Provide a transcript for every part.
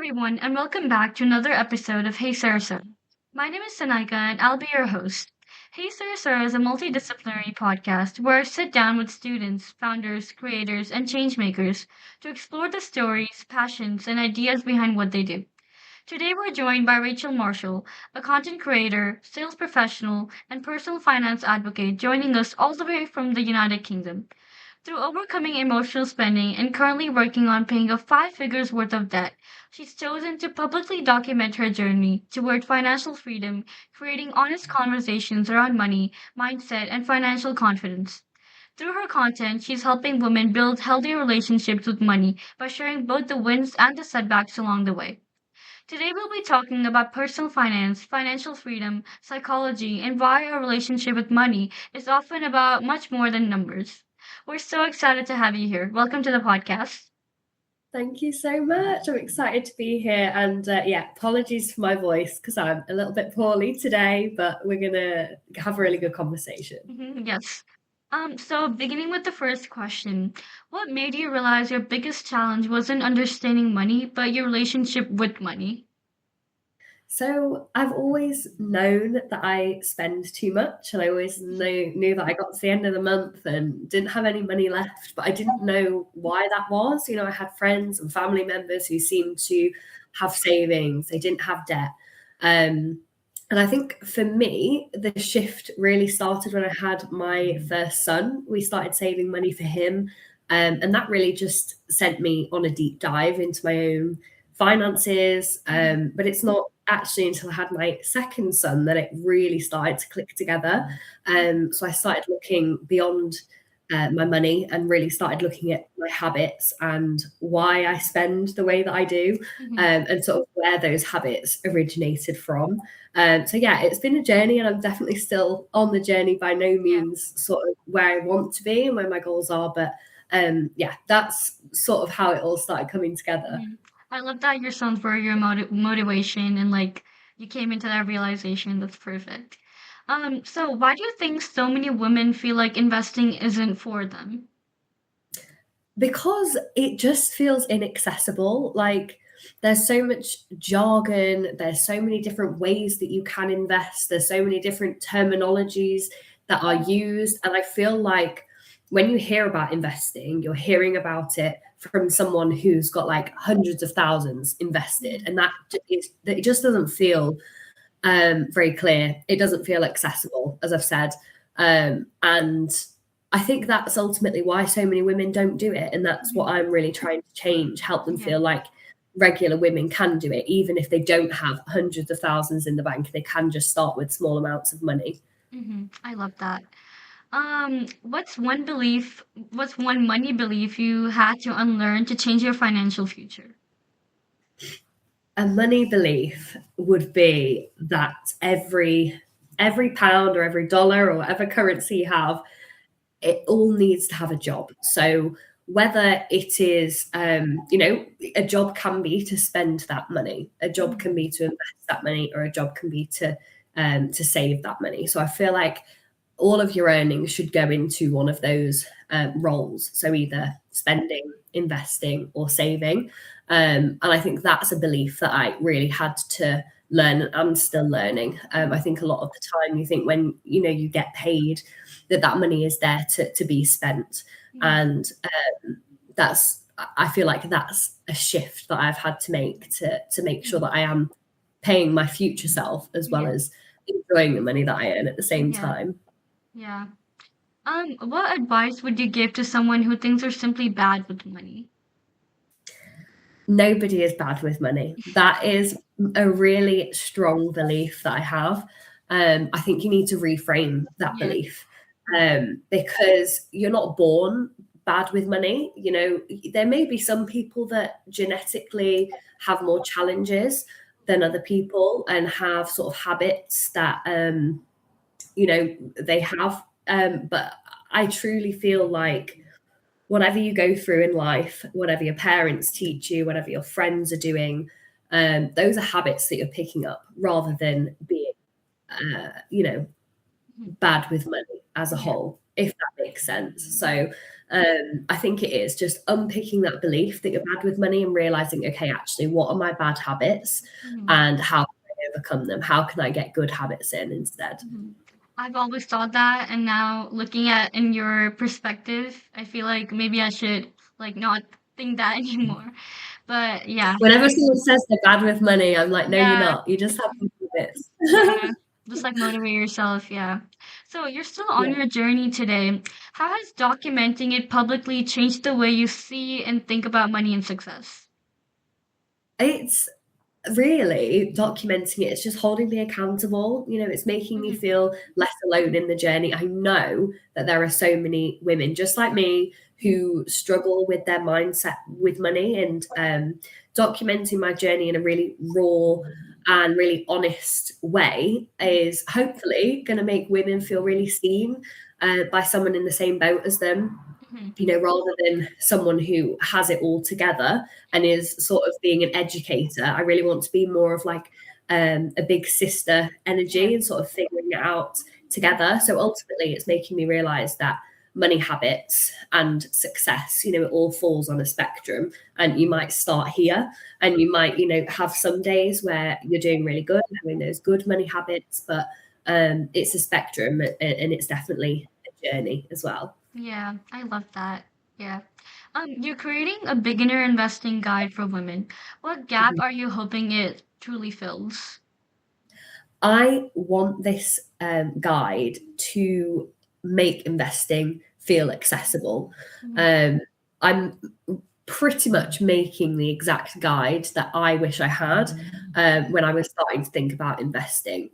everyone, and welcome back to another episode of Hey Sara Sara. My name is Sanaika, and I'll be your host. Hey Sara Sara is a multidisciplinary podcast where I sit down with students, founders, creators, and changemakers to explore the stories, passions, and ideas behind what they do. Today, we're joined by Rachel Marshall, a content creator, sales professional, and personal finance advocate, joining us all the way from the United Kingdom. Through overcoming emotional spending and currently working on paying off five figures worth of debt, she's chosen to publicly document her journey toward financial freedom, creating honest conversations around money, mindset, and financial confidence. Through her content, she's helping women build healthy relationships with money by sharing both the wins and the setbacks along the way. Today, we'll be talking about personal finance, financial freedom, psychology, and why our relationship with money is often about much more than numbers. We're so excited to have you here. Welcome to the podcast. Thank you so much. I'm excited to be here. And apologies for my voice because I'm a little bit poorly today, but we're going to have a really good conversation. Yes. So beginning with the first question, what made you realize your biggest challenge wasn't understanding money, but your relationship with money? So I've always known that I spend too much, and I always knew that I got to the end of the month and didn't have any money left, but I didn't know why that was. I had friends and family members who seemed to have savings, they didn't have debt. Um, and I think for me, the shift really started when I had my first son. We started saving money for him, and that really just sent me on a deep dive into my own finances. But it's not actually until I had my second son that it really started to click together. So I started looking beyond my money and really started looking at my habits and why I spend the way that I do, and sort of where those habits originated from. It's been a journey, and I'm definitely still on the journey. By no Yeah. means sort of where I want to be and where my goals are, but that's sort of how it all started coming together. Mhm. I love that your sons were your motivation and like you came into that realization. That's perfect. So why do you think so many women feel like investing isn't for them? Because it just feels inaccessible. Like, there's so much jargon, there's so many different ways that you can invest, there's so many different terminologies that are used. And I feel like when you hear about investing, you're hearing about it from someone who's got like hundreds of thousands invested. And it just doesn't feel very clear. It doesn't feel accessible, as I've said. And I think that's ultimately why so many women don't do it. And that's what Mhm. I'm really trying to change, help them Yeah. feel like regular women can do it, even if they don't have hundreds of thousands in the bank. They can just start with small amounts of money. I love that. What's one money belief you had to unlearn to change your financial future? A money belief would be that every pound or every dollar or whatever currency you have, it all needs to have a job. So whether it is, a job can be to spend that money, a job Mhm. can be to invest that money, or a job can be to save that money. So I feel like all of your earnings should go into one of those roles. So either spending, investing, or saving. And I think that's a belief that I really had to learn, and I'm still learning. I think a lot of the time you think when you get paid that money is there to be spent, Mhm. and that's I feel like that's a shift that I've had to make to make sure Mhm. that I am paying my future self as well Yeah. as enjoying the money that I earn at the same Yeah. time. Yeah. What advice would you give to someone who thinks they're simply bad with money? Nobody is bad with money. That is a really strong belief that I have. I think you need to reframe that Yeah. belief, because you're not born bad with money. There may be some people that genetically have more challenges than other people and have sort of habits that they have. But I truly feel like whatever you go through in life, whatever your parents teach you, whatever your friends are doing, those are habits that you're picking up rather than being, uh, you know, Mhm. bad with money as a Yeah. whole, if that makes sense. So I think it is just unpicking that belief that you're bad with money and realizing, okay, actually, what are my bad habits Mhm. and how can I overcome them? How can I get good habits in instead? Mhm. I've always thought that, and now looking at in your perspective, I feel like maybe I should like not think that anymore. But yeah, Whenever someone says they're bad with money, I'm like, no, you're yeah, not. You just have good habits. yeah. Just like motivate yourself, yeah. So you're still on Yeah. your journey today. How has documenting it publicly changed the way you see and think about money and success? It's really documenting it, it's just holding me accountable. It's making me Mhm. feel less alone in the journey. I know that there are so many women just like me who struggle with their mindset with money, and documenting my journey in a really raw and really honest way is hopefully going to make women feel really seen by someone in the same boat as them, Mhm. rather than someone who has it all together and is sort of being an educator. I really want to be more of like a big sister Yeah. energy and sort of figuring it out together. So ultimately, it's making me realize that money habits and success, it all falls on a spectrum. And you might start here and you might, have some days where you're doing really good, having those good money habits, but it's a spectrum and it's definitely a journey as well. Yeah, I love that. Yeah. You're creating a beginner investing guide for women. What gap are you hoping it truly fills? I want this guide to make investing feel accessible. Mhm. Um, I'm pretty much making the exact guide that I wish I had when I was starting to think about investing.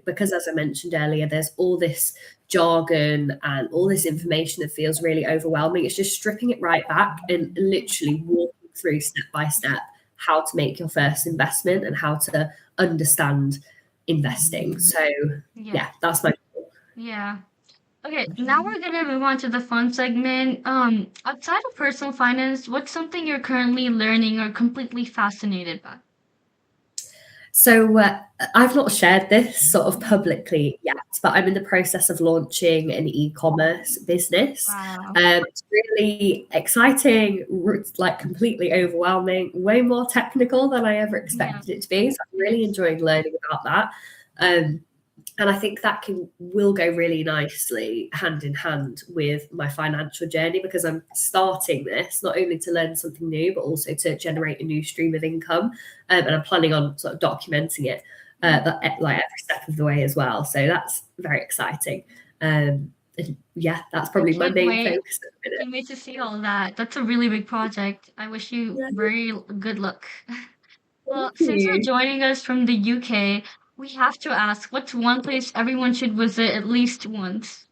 Because as I mentioned earlier, there's all this jargon and all this information that feels really overwhelming. It's just stripping it right back and literally walking through step by step how to make your first investment and how to understand investing. So Yeah. yeah, that's my goal. Yeah. Okay, now we're gonna move on to the fun segment. Outside of personal finance, what's something you're currently learning or completely fascinated by? So I've not shared this sort of publicly yet, but I'm in the process of launching an e-commerce business. Wow. It's really exciting, like completely overwhelming, way more technical than I ever Yeah, expected it to be. So I'm it really is. enjoying learning about that. Um, and I think that will go really nicely hand in hand with my financial journey, because I'm starting this not only to learn something new but also to generate a new stream of income, and I'm planning on sort of documenting it Mhm. like every step of the way as well. So that's very exciting. And yeah, that's I probably my can't main wait. focus at the minute. Can't wait to see all that. That's a really big project. I wish you Yeah, very good luck. Well, thank since you're you. joining us from the UK, we have to ask, what's one place everyone should visit at least once?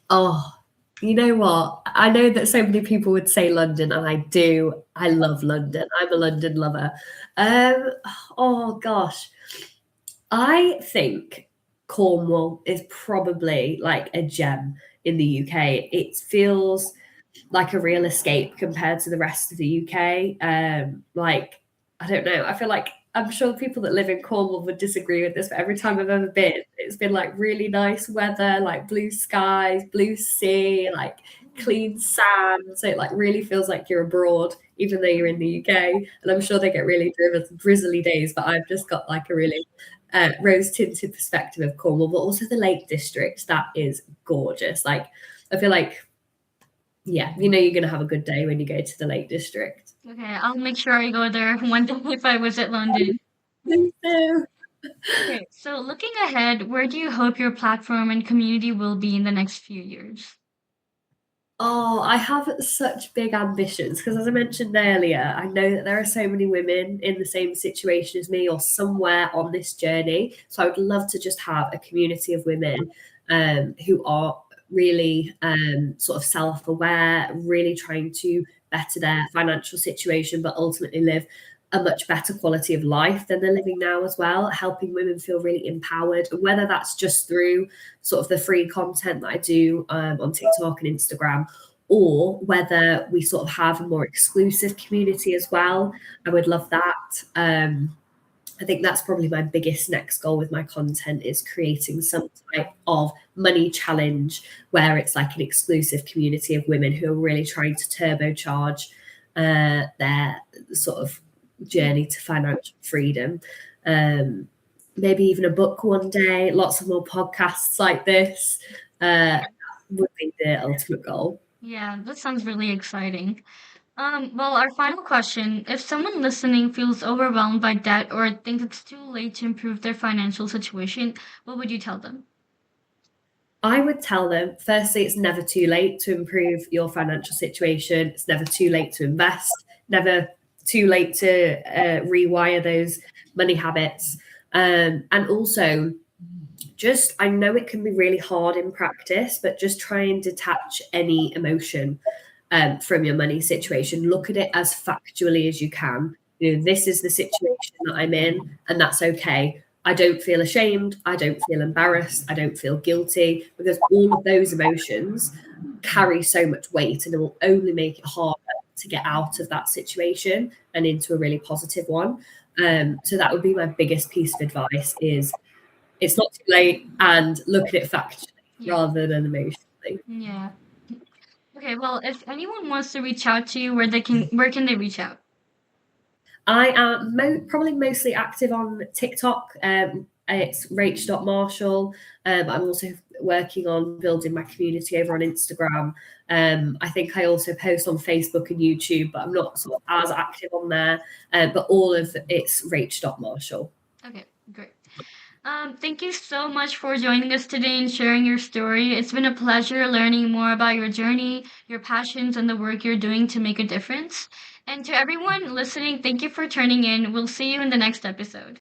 Oh, you know what? I know that so many people would say London, and I do. I love London. I'm a London lover. Um, oh gosh, I think Cornwall is probably like a gem in the UK. It feels like a real escape compared to the rest of the UK. Like, I don't know. I feel like I'm sure people that live in Cornwall would disagree with this, but every time I've ever been, it's been like really nice weather, like blue skies, blue sea, like clean sand. So it like really feels like you're abroad, even though you're in the UK. And I'm sure they get really drizzly days, but I've just got like a really rose tinted perspective of Cornwall, but also the Lake District. That is gorgeous. Like, I feel like, yeah, you're going to have a good day when you go to the Lake District. Okay, I'll make sure I go there one day if I visit London. Me too. Okay, so looking ahead, where do you hope your platform and community will be in the next few years? Oh, I have such big ambitions because, as I mentioned earlier, I know that there are so many women in the same situation as me or somewhere on this journey. So I would love to just have a community of women who are really sort of self aware, really trying to better their financial situation, but ultimately live a much better quality of life than they're living now as well, helping women feel really empowered. And whether that's just through sort of the free content that I do on TikTok and Instagram, or whether we sort of have a more exclusive community as well. I would love that. I think that's probably my biggest next goal with my content is creating some type of money challenge where it's like an exclusive community of women who are really trying to turbocharge their sort of journey to financial freedom. Um, Maybe even a book one day, lots of more podcasts like this would be the ultimate goal. Yeah, that sounds really exciting. Well, our final question, if someone listening feels overwhelmed by debt or thinks it's too late to improve their financial situation, what would you tell them? I would tell them, firstly, it's never too late to improve your financial situation. It's never too late to invest, never too late to rewire those money habits. And also, just, I know it can be really hard in practice, but just try and detach any emotion from your money situation. Look at it as factually as you can. You know, this is the situation that I'm in, and that's okay. I don't feel ashamed. I don't feel embarrassed. I don't feel guilty because all of those emotions carry so much weight and it will only make it harder to get out of that situation and into a really positive one. So that would be my biggest piece of advice is it's not too late and look at it factually Yeah. rather than emotionally. Yeah. Okay, well, if anyone wants to reach out to you, where can they reach out? I am probably mostly active on TikTok. It's rach.marshall. I'm also working on building my community over on Instagram. I think I also post on Facebook and YouTube, but I'm not sort of as active on there. But all of it's rach.marshall. Okay, great. Thank you so much for joining us today and sharing your story. It's been a pleasure learning more about your journey, your passions, and the work you're doing to make a difference. And to everyone listening, thank you for tuning in. We'll see you in the next episode.